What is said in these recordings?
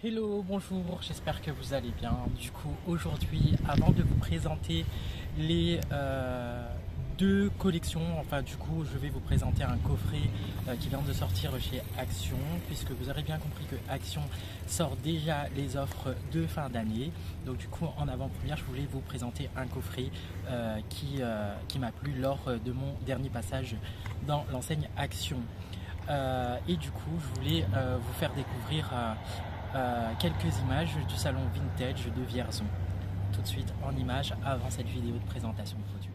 Hello, bonjour, j'espère que vous allez bien. Du coup, aujourd'hui, avant de vous présenter les deux collections, je vais vous présenter un coffret qui vient de sortir chez Action, puisque vous aurez bien compris que Action sort déjà les offres de fin d'année. Donc du coup, en avant-première, je voulais vous présenter un coffret qui m'a plu lors de mon dernier passage dans l'enseigne Action. Et du coup, je voulais vous faire découvrir quelques images du salon vintage de Vierzon. Tout de suite en images avant cette vidéo de présentation de produits.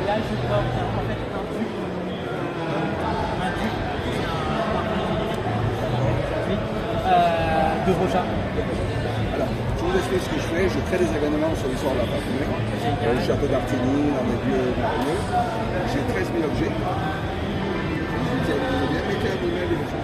Là, je porte en fait un dupe, de Roja. Alors, je vous explique ce que je fais. Je crée des événements sur l'histoire de la parfumerie. Le château d'Artigny, dans les lieux merveilleux. J'ai 13 000 objets. Mettez un email et je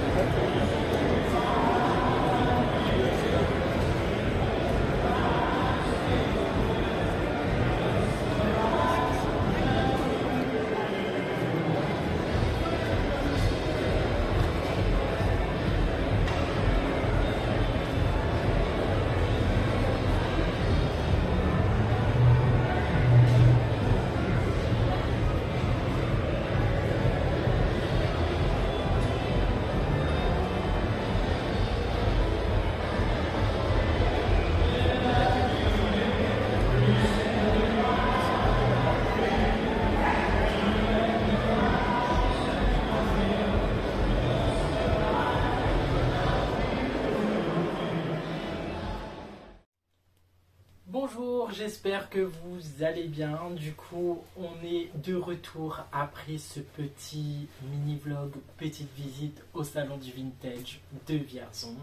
Bonjour, j'espère que vous allez bien. Du coup, on est de retour après ce petit mini-vlog, petite visite au salon du vintage de Vierzon.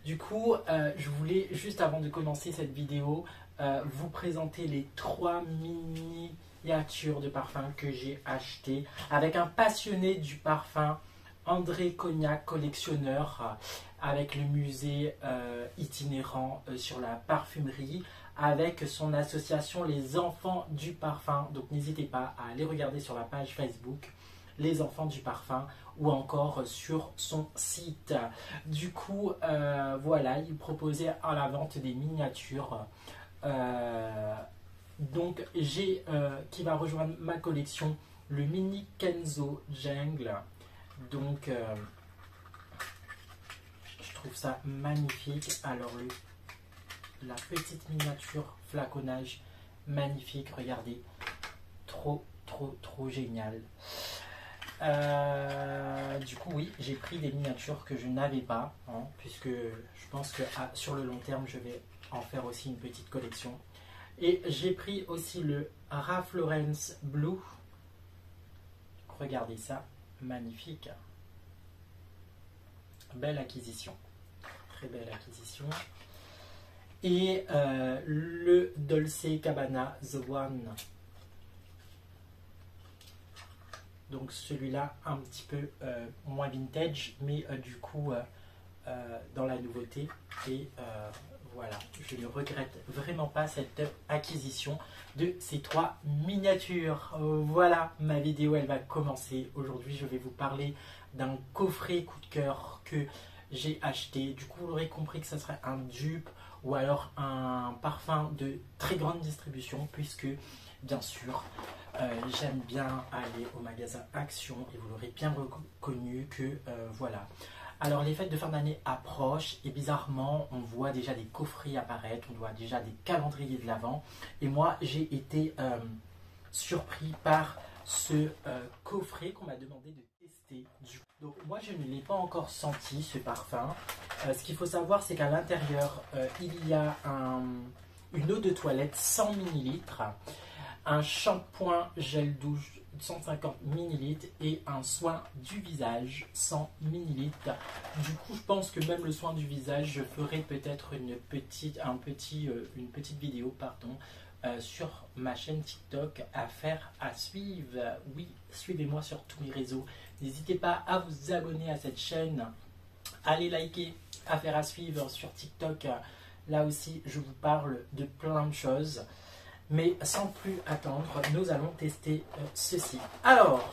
Du coup, je voulais, juste avant de commencer cette vidéo, vous présenter les 3 miniatures de parfum que j'ai achetées avec un passionné du parfum, André Cognac, collectionneur, avec le musée itinérant sur la parfumerie, avec son association Les Enfants du Parfum. Donc n'hésitez pas à aller regarder sur la page Facebook Les Enfants du Parfum ou encore sur son site. Du coup, voilà, il proposait à la vente des miniatures. Donc j'ai qui va rejoindre ma collection le mini Kenzo Jungle. Donc je trouve ça magnifique. Alors la petite miniature flaconnage magnifique, regardez, trop génial. Du coup oui, j'ai pris des miniatures que je n'avais pas, hein, puisque je pense que sur le long terme je vais en faire aussi une petite collection. Et j'ai pris aussi le Ralph Lauren Blue, regardez ça, magnifique, belle acquisition, très belle acquisition. Et le Dolce Gabbana The One. Donc celui-là un petit peu moins vintage, mais du coup dans la nouveauté. Et voilà, je ne regrette vraiment pas cette acquisition de ces 3 miniatures. Voilà, ma vidéo elle va commencer. Aujourd'hui je vais vous parler d'un coffret coup de cœur que j'ai acheté. Du coup vous aurez compris que ça serait un dupe ou alors un parfum de très grande distribution, puisque bien sûr j'aime bien aller au magasin Action et vous l'aurez bien reconnu que voilà. Alors les fêtes de fin d'année approchent et bizarrement on voit déjà des coffrets apparaître, on voit déjà des calendriers de l'Avent, et moi j'ai été surpris par ce coffret qu'on m'a demandé de tester. Donc moi je ne l'ai pas encore senti, ce parfum. Ce qu'il faut savoir, c'est qu'à l'intérieur il y a une eau de toilette 100 ml un shampoing gel douche 150 ml et un soin du visage 100 ml. Du coup, je pense que même le soin du visage, je ferai peut-être une petite vidéo, pardon, sur ma chaîne TikTok à suivre. Oui, suivez-moi sur tous mes réseaux. N'hésitez pas à vous abonner à cette chaîne, allez liker, affaire à suivre sur TikTok. Là aussi, je vous parle de plein de choses. Mais sans plus attendre, nous allons tester ceci. Alors,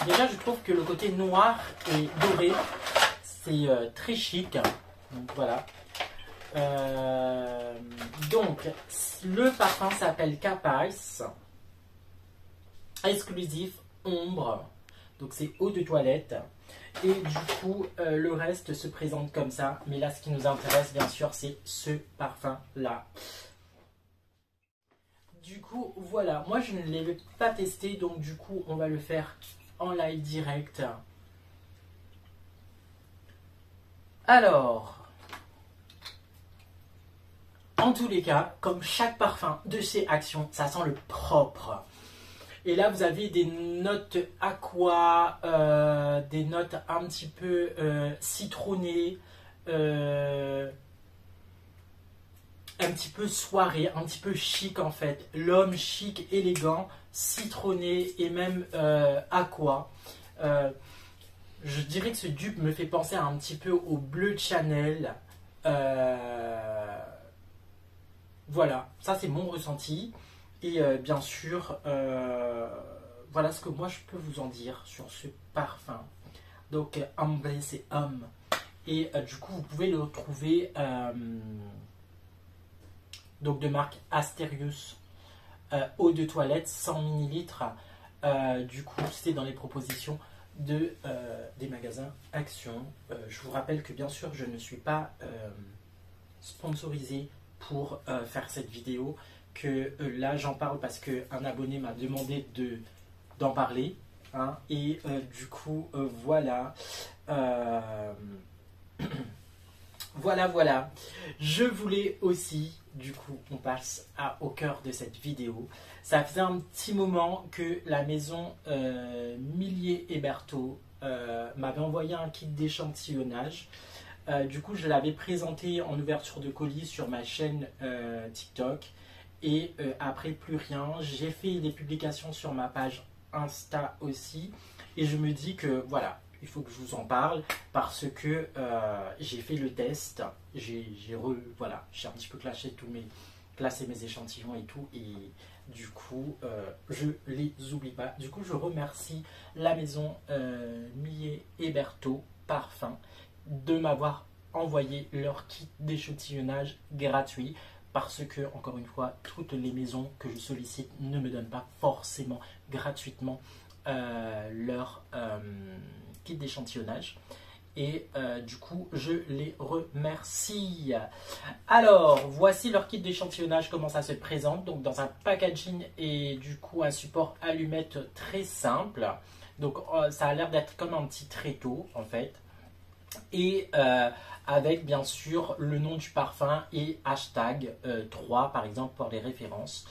déjà, je trouve que le côté noir et doré, c'est très chic. Donc voilà. Donc, le parfum s'appelle Capice. Exclusif ombre. Donc, c'est eau de toilette. Et du coup, le reste se présente comme ça. Mais là, ce qui nous intéresse, bien sûr, c'est ce parfum-là. Du coup, voilà. Moi, je ne l'ai pas testé. Donc, du coup, on va le faire en live direct. Alors, en tous les cas, comme chaque parfum de chez Action, ça sent le propre. Et là, vous avez des notes aqua, des notes un petit peu citronnées, un petit peu soirée, un petit peu chic en fait. L'homme chic, élégant, citronné et même aqua. Je dirais que ce dupe me fait penser un petit peu au bleu Chanel. Voilà, ça c'est mon ressenti. Et bien sûr, voilà ce que moi je peux vous en dire sur ce parfum. Donc, Amblé, c'est homme. Et du coup, vous pouvez le retrouver donc de marque Asterius, eau de toilette 100 ml. Du coup, c'est dans les propositions des magasins Action. Je vous rappelle que bien sûr, je ne suis pas sponsorisé pour faire cette vidéo. Que là, j'en parle parce qu'un abonné m'a demandé d'en parler. Hein, et du coup, voilà. Voilà. Je voulais aussi, du coup, on passe au cœur de cette vidéo. Ça faisait un petit moment que la maison Millier et Berthaud m'avait envoyé un kit d'échantillonnage. Du coup, je l'avais présenté en ouverture de colis sur ma chaîne TikTok. Et après, plus rien. J'ai fait des publications sur ma page Insta aussi. Et je me dis que voilà, il faut que je vous en parle parce que j'ai fait le test. Voilà, j'ai un petit peu classé mes échantillons et tout. Et du coup, je les oublie pas. Du coup, je remercie la maison Millier et Berthaud Parfum de m'avoir envoyé leur kit d'échantillonnage gratuit. Parce que, encore une fois, toutes les maisons que je sollicite ne me donnent pas forcément gratuitement leur kit d'échantillonnage. Et du coup, je les remercie. Alors, voici leur kit d'échantillonnage, comment ça se présente. Donc, dans un packaging et du coup, un support allumette très simple. Donc, ça a l'air d'être comme un petit tréteau, en fait. Et avec bien sûr le nom du parfum et hashtag 3 par exemple pour les références.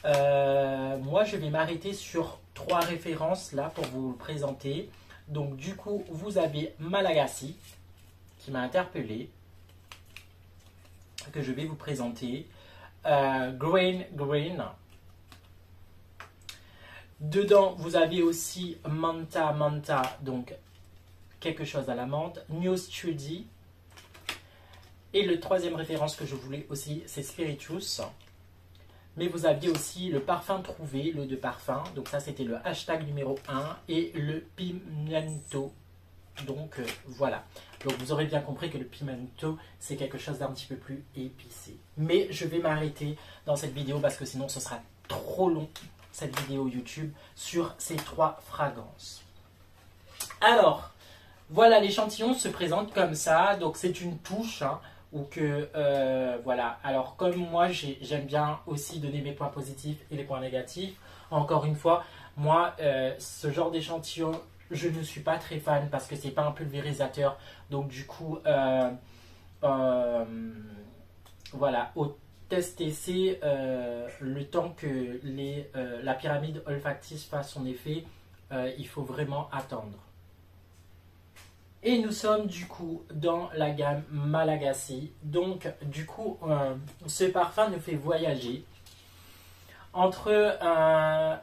Moi je vais m'arrêter sur 3 références là pour vous le présenter. Donc du coup vous avez Malagasy qui m'a interpellé, que je vais vous présenter. Green. Dedans vous avez aussi Manta, donc quelque chose à la menthe, New Study. Et le troisième référence que je voulais aussi, c'est Spiritus. Mais vous aviez aussi le parfum trouvé, l'eau de parfum. Donc ça, c'était le hashtag numéro 1 et le pimento. Donc voilà. Donc vous aurez bien compris que le pimento, c'est quelque chose d'un petit peu plus épicé. Mais je vais m'arrêter dans cette vidéo parce que sinon, ce sera trop long, cette vidéo YouTube, sur ces 3 fragrances. Alors, voilà, l'échantillon se présente comme ça. Donc c'est une touche, hein, ou que voilà. Alors comme moi j'aime bien aussi donner mes points positifs et les points négatifs. Encore une fois, moi ce genre d'échantillon, je ne suis pas très fan parce que c'est pas un pulvérisateur. Donc du coup voilà, test essai, le temps que la pyramide olfactive fasse son effet, il faut vraiment attendre. Et nous sommes du coup dans la gamme Malagasy. Donc du coup, ce parfum nous fait voyager entre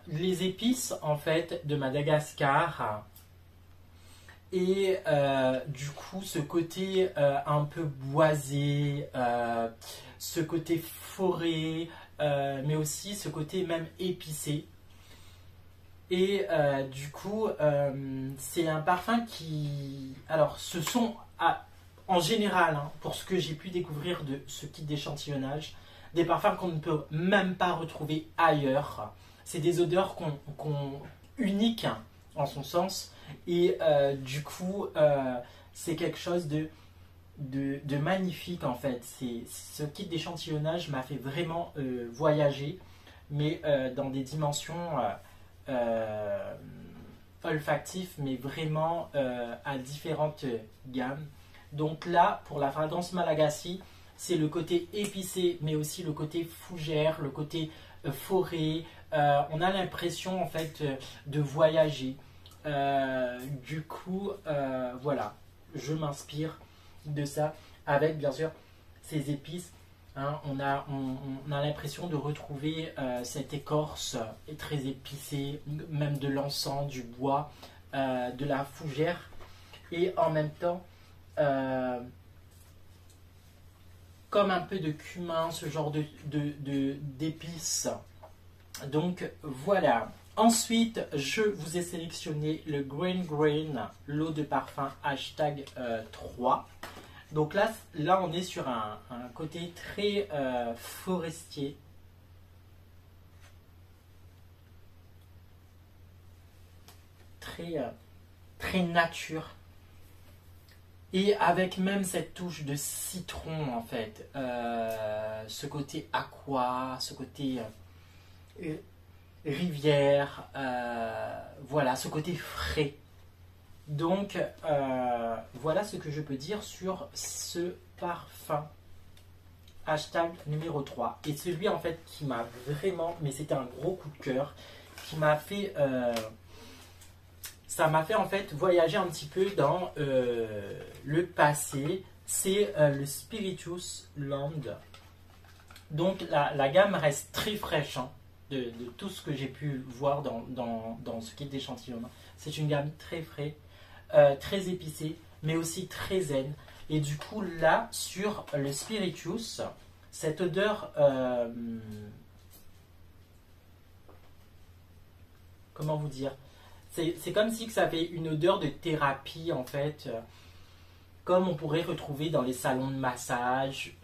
les épices en fait de Madagascar et du coup ce côté un peu boisé, ce côté forêt, mais aussi ce côté même épicé. Et du coup, c'est un parfum qui... Alors, ce sont, en général, hein, pour ce que j'ai pu découvrir de ce kit d'échantillonnage, des parfums qu'on ne peut même pas retrouver ailleurs. C'est des odeurs uniques en son sens. Et du coup, c'est quelque chose de magnifique en fait. Ce kit d'échantillonnage m'a fait vraiment voyager, mais dans des dimensions... olfactif, mais vraiment à différentes gammes. Donc là, pour la fragrance Malagasy, c'est le côté épicé, mais aussi le côté fougère, le côté forêt. On a l'impression en fait de voyager. Du coup, voilà, je m'inspire de ça avec bien sûr ces épices. Hein, on a l'impression de retrouver cette écorce très épicée, même de l'encens, du bois, de la fougère, et en même temps, comme un peu de cumin, ce genre d'épices. Donc voilà. Ensuite, je vous ai sélectionné le Green Green, l'eau de parfum hashtag 3. Donc là, on est sur un côté très forestier. Très nature. Et avec même cette touche de citron en fait. Ce côté aqua, ce côté rivière. Voilà, ce côté frais. Donc, voilà ce que je peux dire sur ce parfum. Hashtag numéro 3. Et celui en fait qui m'a vraiment, mais c'était un gros coup de cœur, qui m'a fait, ça m'a fait en fait voyager un petit peu dans le passé. C'est le Spirituous Land. Donc la gamme reste très fraîche hein, de tout ce que j'ai pu voir dans ce kit d'échantillonnage. C'est une gamme très fraîche. Très épicé, mais aussi très zen. Et du coup, là, sur le Spirituous, cette odeur, comment vous dire, c'est comme si que ça avait une odeur de thérapie, en fait, comme on pourrait retrouver dans les salons de massage,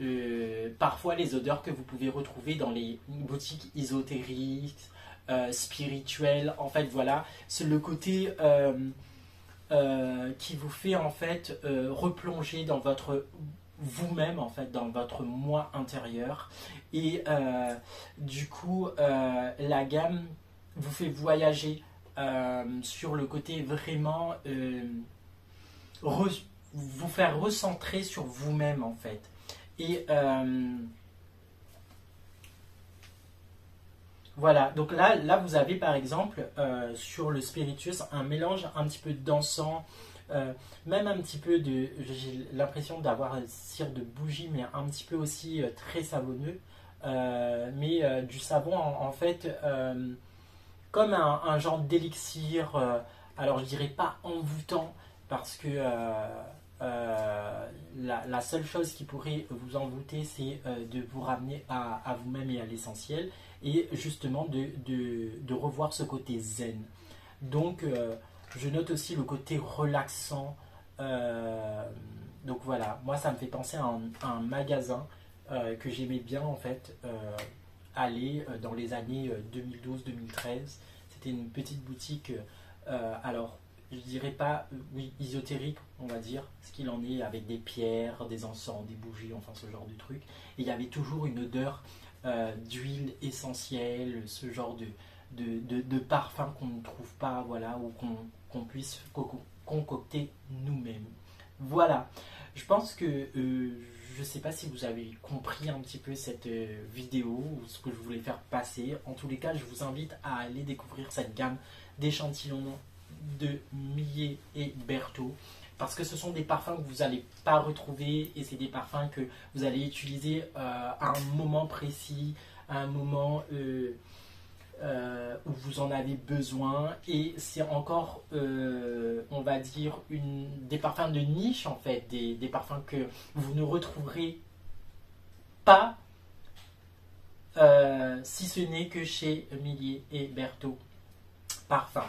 parfois les odeurs que vous pouvez retrouver dans les boutiques ésotériques, spirituelles. En fait, voilà, c'est le côté... qui vous fait en fait replonger dans votre vous-même en fait, dans votre moi intérieur, et du coup la gamme vous fait voyager sur le côté vraiment vous faire recentrer sur vous-même en fait. Et voilà, donc là vous avez par exemple sur le Spirituous un mélange un petit peu d'encens, même un petit peu de, j'ai l'impression d'avoir cire de bougie, mais un petit peu aussi très savonneux, mais du savon en fait comme un genre d'élixir, alors je dirais pas envoûtant, parce que la seule chose qui pourrait vous envoûter, c'est de vous ramener à vous-même et à l'essentiel, et justement de revoir ce côté zen. Donc je note aussi le côté relaxant. Donc voilà, moi ça me fait penser à un magasin que j'aimais bien en fait aller dans les années 2012-2013. C'était une petite boutique, alors je dirais pas oui, ésotérique, on va dire, ce qu'il en est, avec des pierres, des encens, des bougies, enfin ce genre de truc. Et il y avait toujours une odeur d'huile essentielle, ce genre de parfum qu'on ne trouve pas, voilà, ou qu'on puisse concocter nous-mêmes. Voilà, je pense que je ne sais pas si vous avez compris un petit peu cette vidéo ou ce que je voulais faire passer. En tous les cas, je vous invite à aller découvrir cette gamme d'échantillons de Millet et Berthaud. Parce que ce sont des parfums que vous n'allez pas retrouver et c'est des parfums que vous allez utiliser à un moment précis, à un moment où vous en avez besoin. Et c'est encore, on va dire, des parfums de niche en fait, des parfums que vous ne retrouverez pas si ce n'est que chez Millet et Berthaud Parfums.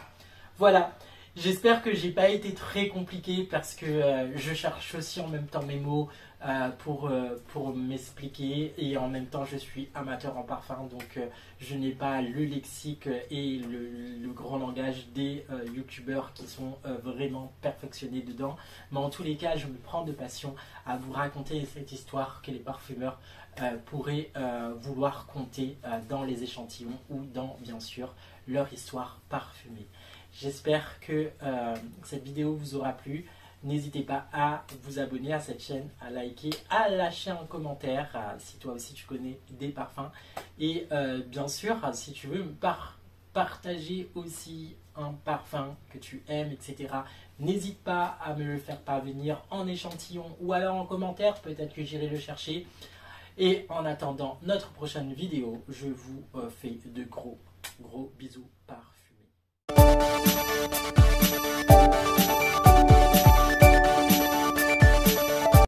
Voilà. J'espère que j'ai pas été très compliqué parce que je cherche aussi en même temps mes mots pour m'expliquer et en même temps je suis amateur en parfum donc je n'ai pas le lexique et le grand langage des youtubeurs qui sont vraiment perfectionnés dedans. Mais en tous les cas, je me prends de passion à vous raconter cette histoire que les parfumeurs pourraient vouloir compter dans les échantillons ou dans bien sûr leur histoire parfumée. J'espère que cette vidéo vous aura plu. N'hésitez pas à vous abonner à cette chaîne, à liker, à lâcher un commentaire si toi aussi tu connais des parfums. Et bien sûr, si tu veux me partager aussi un parfum que tu aimes, etc. N'hésite pas à me le faire parvenir en échantillon ou alors en commentaire. Peut-être que j'irai le chercher. Et en attendant notre prochaine vidéo, je vous fais de gros bisous parfums.